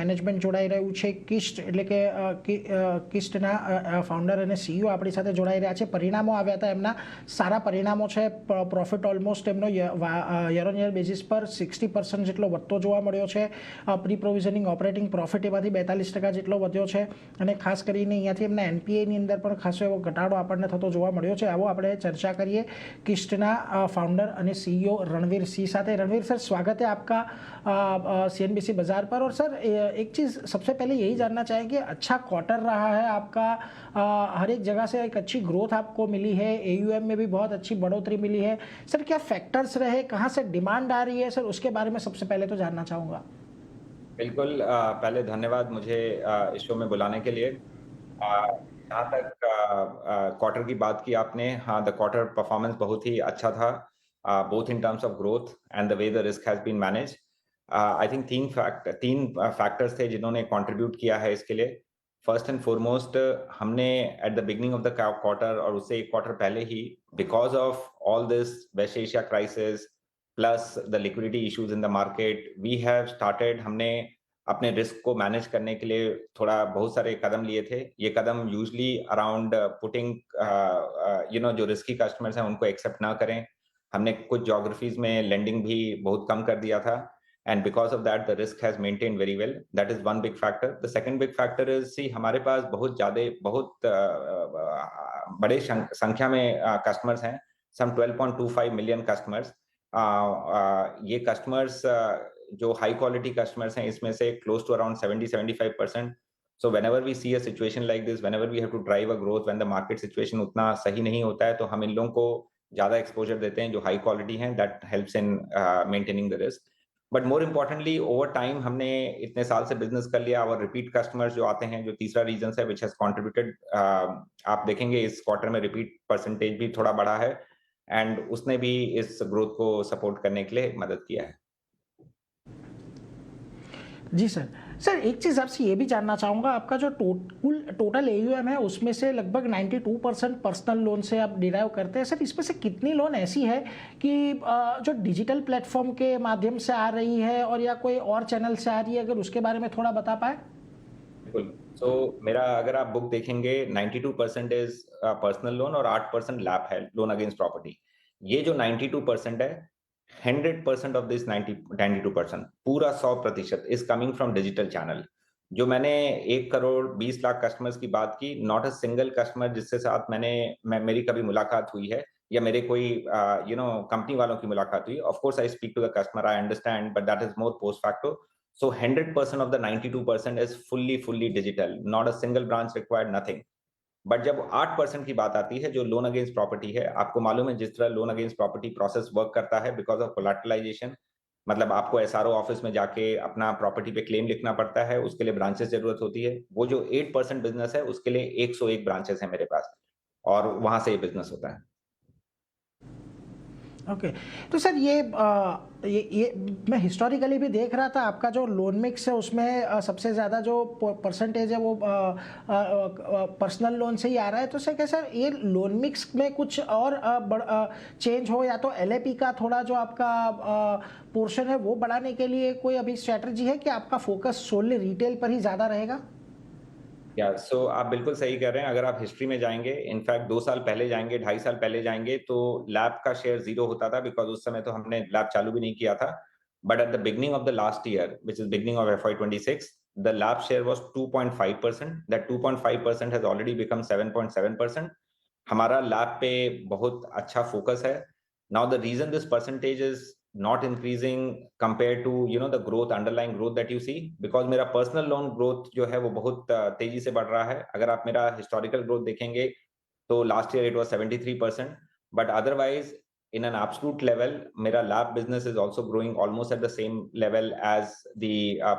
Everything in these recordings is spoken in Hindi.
મેનેજમેન્ટ જોડાઈ રહ્યું છે. કિસ્ટ એટલે કે કિસ્ટના ફાઉન્ડર અને સીઈઓ આપણી સાથે જોડાઈ રહ્યા છે. પરિણામો આવ્યા હતા એમના, સારા પરિણામો છે. પ્રોફિટ ઓલમોસ્ટ એમનો યર ઓન યર બેઝિસ પર 60% જેટલો વધતો જોવા મળ્યો છે. પ્રી પ્રોવિઝનિંગ ઓપરેટિંગ પ્રોફિટ એમાંથી 42% જેટલો વધ્યો છે. અને ખાસ કરીને અહીંયાથી એમના એનપીએની અંદર પણ ખાસો એવો ઘટાડો આપણને થતો જોવા મળ્યો છે. આવો આપણે ચર્ચા કરીએ કિસ્ટના ફाउंडर અને सीईओ रणवीर सिंह साथ. रणवीर सर, स्वागत है आपका सीएनबीसी बाजार पर. और सर, एक चीज़ सबसे पहले यही जानना चाहेंगे, अच्छा क्वार्टर रहा है आपका, हर एक जगह से एक अच्छी ग्रोथ आपको मिली है, एयूएम में भी बहुत अच्छी बढ़ोतरी मिली है. सर, क्या फैक्टर्स रहे, कहाँ से डिमांड आ रही है सर, उसके बारे में सबसे पहले तो जानना चाहूँगा. बिल्कुल, पहले धन्यवाद मुझे इस शो में बुलाने के लिए। जहाँ तक क्वार्टर की बात की आपने, हाँ, द क्वार्टर परफॉर्मेंस बहुत ही अच्छा था, both in terms of growth and the way the risk has been manage. I think तीन फैक्टर्स थे जिन्होंने कंट्रीब्यूट किया है इसके लिए. फर्स्ट एंड फॉरमोस्ट, हमने at the beginning of the quarter और उससे एक क्वार्टर पहले ही, because of all this West Asia crisis plus the liquidity issues in the market, we have started, हमने अपने रिस्क को मैनेज करने के लिए थोड़ा बहुत सारे कदम लिए थे. ये कदम यूजली अराउंड पुटिंग जो रिस्की कस्टमर्स हैं उनको एक्सेप्ट ना करें. हमने कुछ ज्योग्राफीज में लेंडिंग भी बहुत कम कर दिया था. And because of that, the risk has maintained very well. That is one big factor. The second big factor is, see, हमारे पास बहुत बड़े संख्या में कस्टमर्स हैं, some 12.25 million customers. ये कस्टमर्स जो हाई क्वालिटी कस्टमर्स हैं, इसमें से close to around 70-75%. So whenever we see a situation like this, whenever we have to drive a growth, when the market situation उतना सही नहीं होता है, तो हम इन लोगों को ज़्यादा एक्सपोजर देते हैं जो हाई क्वालिटी हैं. That helps in maintaining the risk. But more importantly, over time हमने इतने साल से बिजनेस कर लिया और रिपीट कस्टमर्स जो आते हैं, जो तीसरा रीजन है विच हैज कंट्रीब्यूटेड, आप देखेंगे इस क्वार्टर में रिपीट परसेंटेज भी थोड़ा बढ़ा है एंड उसने भी इस ग्रोथ को सपोर्ट करने के लिए मदद किया है. जी सर. सर, एक चीज़ आपसे ये भी जानना चाहूँगा, आपका जो टोटल एयूएम है उसमें से लगभग 92% पर्सनल लोन से आप डिराइव करते हैं. सर, इसमें से कितनी लोन ऐसी है कि जो डिजिटल प्लेटफॉर्म के माध्यम से आ रही है और या कोई और चैनल से आ रही है, अगर उसके बारे में थोड़ा बता पाए. बिल्कुल. सो मेरा अगर आप बुक देखेंगे, 92% इज पर्सनल लोन और 8% लैप है, लोन अगेंस्ट प्रॉपर्टी. ये जो 92% है, 100% ऑफ दिस 92%, पूरा 100% is coming from digital channel. जो मैंने 1,20,00,000 कस्टमर्स की बात की, नॉट अ सिंगल कस्टमर जिससे साथ मेरी कभी मुलाकात हुई है या मेरे कोई कंपनी वालों की मुलाकात हुई. Of course I speak to the customer, I understand, but that is more post facto. So 100% of the 92% is fully digital, not a single branch required, nothing. But जब 8% की बात आती है जो लोन अगेंस्ट प्रॉपर्टी है, आपको मालूम है जिस तरह loan against property process work करता है बिकॉज ऑफ कोलैटरलाइजेशन, मतलब आपको एसआरओ ऑफिस में जाके अपना प्रॉपर्टी पे क्लेम लिखना पड़ता है, उसके लिए ब्रांचेस जरूरत होती है. वो जो 8% बिजनेस है उसके लिए 101 ब्रांचेस है मेरे पास और वहां से ये बिजनेस होता है. ओके. तो सर, ये मैं हिस्टोरिकली भी देख रहा था, आपका जो लोन मिक्स है उसमें सबसे ज़्यादा जो परसेंटेज है वो पर्सनल लोन से ही आ रहा है. तो सर, क्या सर ये लोन मिक्स में कुछ और चेंज हो, या तो एलएपी का थोड़ा जो आपका पोर्शन है वो बढ़ाने के लिए कोई अभी स्ट्रैटेजी है कि आपका फोकस सोनली रिटेल पर ही ज़्यादा रहेगा? सो आप बिल्कुल सही कह रहे हैं. अगर आप हिस्ट्री में जाएंगे, इनफैक्ट 2 साल पहले जाएंगे, 2.5 साल पहले जाएंगे, तो लैब का शेयर 0 होता था बिकॉज उस समय तो हमने लैब चालू भी नहीं किया था. But at the beginning of the last year, which is beginning of FY26, the lab share was 2.5%. That 2.5% has already become 7.7%. हमारा लैब पे बहुत अच्छा फोकस है. Now the reason this percentage is not increasing compared to the growth, underlying growth that you see, because मेरा personal loan growth जो है वो बहुत तेजी से बढ़ रहा है. अगर आप मेरा historical growth देखेंगे तो last year it was 73%, but otherwise in an absolute level मेरा lab business is also growing almost at the same level as the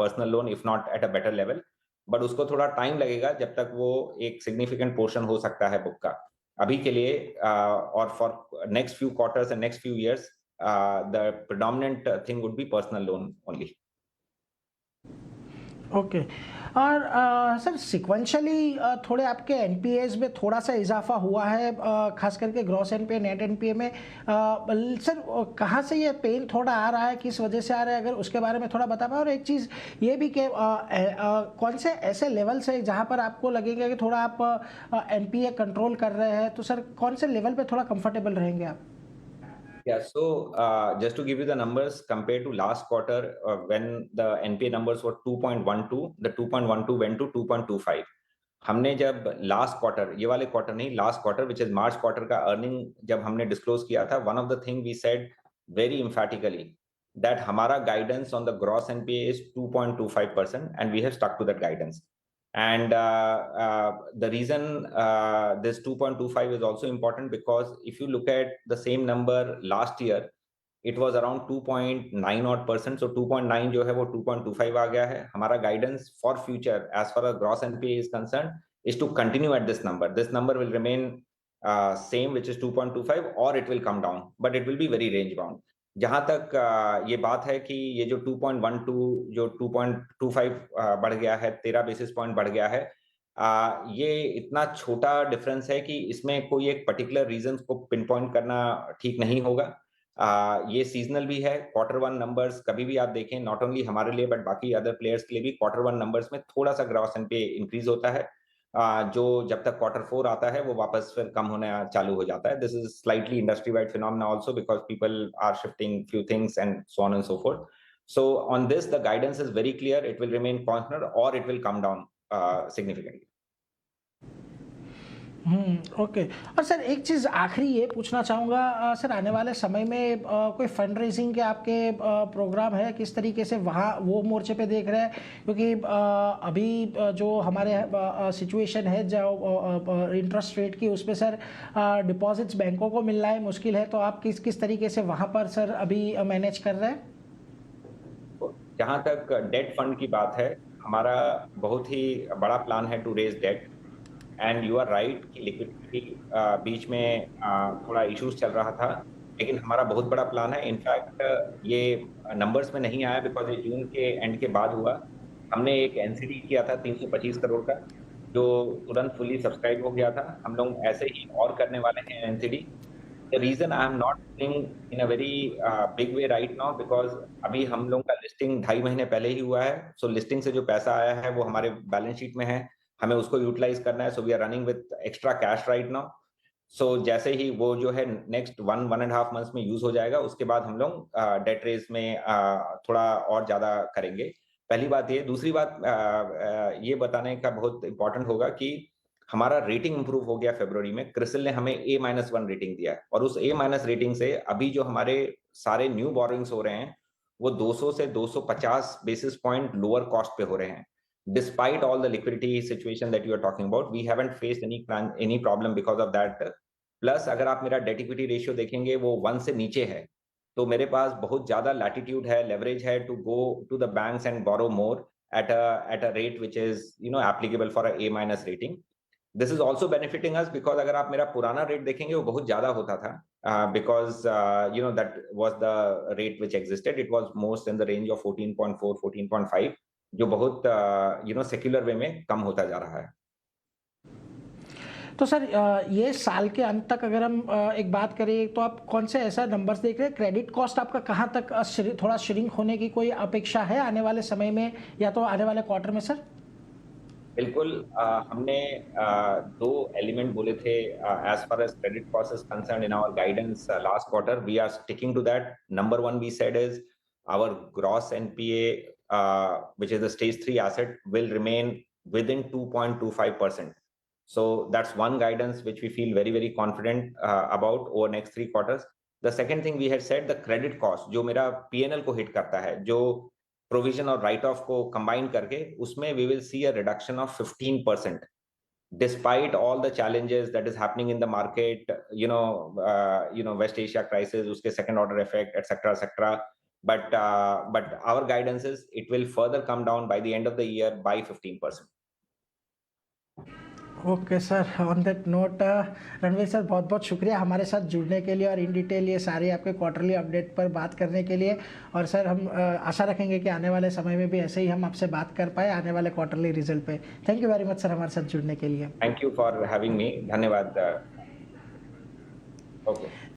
personal loan, if not at a better level. but उसको थोड़ा टाइम लगेगा जब तक वो एक significant portion हो सकता है बुक का. अभी के लिए और for next few quarters and next few years, the predominant thing would be personal loan only. Okay. और सर सिक्वेंशियली थोड़े आपके एनपीएस में थोड़ा सा इजाफा हुआ है, खास करके ग्रॉस एनपीए नेट एनपीए में। सर कहाँ से ये पेन थोड़ा आ रहा है, किस वजह से आ रहा है, अगर उसके बारे में थोड़ा बता पाए। और एक चीज़ ये भी कि कौन से ऐसे लेवल्स है जहाँ पर आपको लगेगा कि थोड़ा आप एनपीए कंट्रोल कर रहे हैं, तो सर कौन से लेवल पे थोड़ा कंफर्टेबल रहेंगे आप? Yeah, so just to give you the numbers, compared to last quarter, when the NPA numbers were 2.12, the 2.12 went to 2.25. हमने जब लास्ट क्वार्टर, ये वाले क्वार्टर नहीं, last quarter which is March quarter का अर्निंग जब हमने डिस्क्लोज किया था, one of the thing we said very emphatically that हमारा guidance on the gross NPA is 2.25% and we have stuck to that guidance. And the reason this 2.25 is also important because if you look at the same number last year, it was around 2.9 odd percent. So 2.9 जो है वो 2.25 आ गया है. हमारा guidance for future as far as gross NPA is concerned is to continue at this number. This number will remain same, which is 2.25, or it will come down, but it will be very range bound. जहाँ तक ये बात है कि ये जो 2.12 जो 2.25 बढ़ गया है, 13 बेसिस पॉइंट बढ़ गया है, ये इतना छोटा डिफरेंस है कि इसमें कोई एक पर्टिकुलर रीजन को पिन पॉइंट करना ठीक नहीं होगा. ये सीजनल भी है. क्वार्टर वन नंबर्स कभी भी आप देखें, नॉट ओनली हमारे लिए बट बाकी अदर प्लेयर्स के लिए भी, क्वार्टर वन नंबर्स में थोड़ा सा ग्रॉस एनपीए इंक्रीज होता है. जो जब तक क्वार्टर फोर आता है वो वापस फिर कम होना चालू हो जाता है. This is slightly industry wide phenomena also because people are shifting few things and so on and so forth. So on this, the guidance is very clear. It will remain constant or it will come down significantly. Okay. और सर एक चीज़ आखिरी ये पूछना चाहूँगा, सर आने वाले समय में कोई फंड रेजिंग के आपके प्रोग्राम है, किस तरीके से वहाँ वो मोर्चे पे देख रहे हैं? क्योंकि अभी जो हमारे सिचुएशन है जो इंटरेस्ट रेट की, उसमें सर डिपॉजिट्स बैंकों को मिलना है मुश्किल है, तो आप किस किस तरीके से वहाँ पर सर अभी मैनेज कर रहे हैं? जहाँ तक डेट फंड की बात है, हमारा बहुत ही बड़ा प्लान है to raise debt. And you are right कि लिक्विडिटी बीच में थोड़ा इश्यूज चल रहा था, लेकिन हमारा बहुत बड़ा प्लान है. इनफैक्ट ये नंबर्स में नहीं आया बिकॉज ये जून के एंड के बाद हुआ. हमने एक एनसीडी किया था 325 करोड़ का, जो तुरंत फुली सब्सक्राइब हो गया था. हम लोग ऐसे ही और करने वाले हैं NCD. The reason I am not doing in a very big way right now because अभी हम लोग का लिस्टिंग 2.5 महीने पहले ही हुआ है. सो लिस्टिंग से जो पैसा आया है वो हमारे बैलेंस शीट में है, हमें उसको यूटिलाइज करना है. So we are running with extra cash right now. So जैसे ही वो जो है नेक्स्ट 1.5 मंथ्स में यूज हो जाएगा, उसके बाद हम लोग डेट रेज में थोड़ा और ज्यादा करेंगे. पहली बात ये. दूसरी बात ये बताने का बहुत इंपॉर्टेंट होगा कि हमारा रेटिंग इंप्रूव हो गया फरवरी में. क्रिसिल ने हमें A-1 रेटिंग दिया है और उस A- रेटिंग से अभी जो हमारे सारे न्यू बोरोइंग्स हो रहे हैं वो 200 से 250 बेसिस पॉइंट लोअर कॉस्ट पे हो रहे हैं. Despite all the liquidity situation that you are talking about, we haven't faced any problem because of that. Plus अगर आप मेरा डेट इक्विटी रेशियो देखेंगे वो 1 से नीचे है, तो मेरे पास बहुत ज्यादा लैटिट्यूड है, लेवरेज है to go to the banks and borrow more at a rate which is applicable for a A- rating. This is also benefiting us because अगर आप मेरा पुराना रेट देखेंगे वो बहुत ज्यादा होता था. Because that was the rate which existed. It was most in the range of 14.4 14.5, जो बहुत सेक्युलर वे में कम होता जा रहा है. तो सर ये साल के अंत तक अगर हम एक बात करें, तो आप कौन से ऐसा नंबर्स देख रहे हैं? क्रेडिट कॉस्ट आपका कहाँ तक थोड़ा श्रिंक होने की कोई अपेक्षा है आने वाले समय में, या तो आने वाले क्वार्टर में सर? बिल्कुल. हमने दो एलिमेंट बोले थे as far as credit cost is concern in our guidance last quarter. We are sticking to that. Number one we said is our gross NPA which is the stage 3 asset will remain within 2.25%. So that's one guidance which we feel very very confident about over next 3 quarters. The second thing we had said, the credit cost जो मेरा PNL को hit करता है, जो प्रोविजन और राइट ऑफ को कंबाइन करके, उसमें we will see a reduction of 15% despite all the challenges that is happening in the market, West Asia crisis, uske second order effect, etc. But our guidance is it will further come down by the end of the year by 15%. Okay sir, on that note Ranveer sir बहुत बहुत शुक्रिया हमारे साथ जुड़ने के लिए और इन डिटेल ये सारे आपके क्वार्टरली अपडेट पर बात करने के लिए। और सर हम आशा रखेंगे कि आने वाले समय में भी ऐसे ही हम आपसे बात कर पाए आने वाले क्वार्टरली रिजल्ट पे। Thank you very much sir हमारे साथ जुड़ने के लिए। Thank you for having me. धन्यवाद। ओके।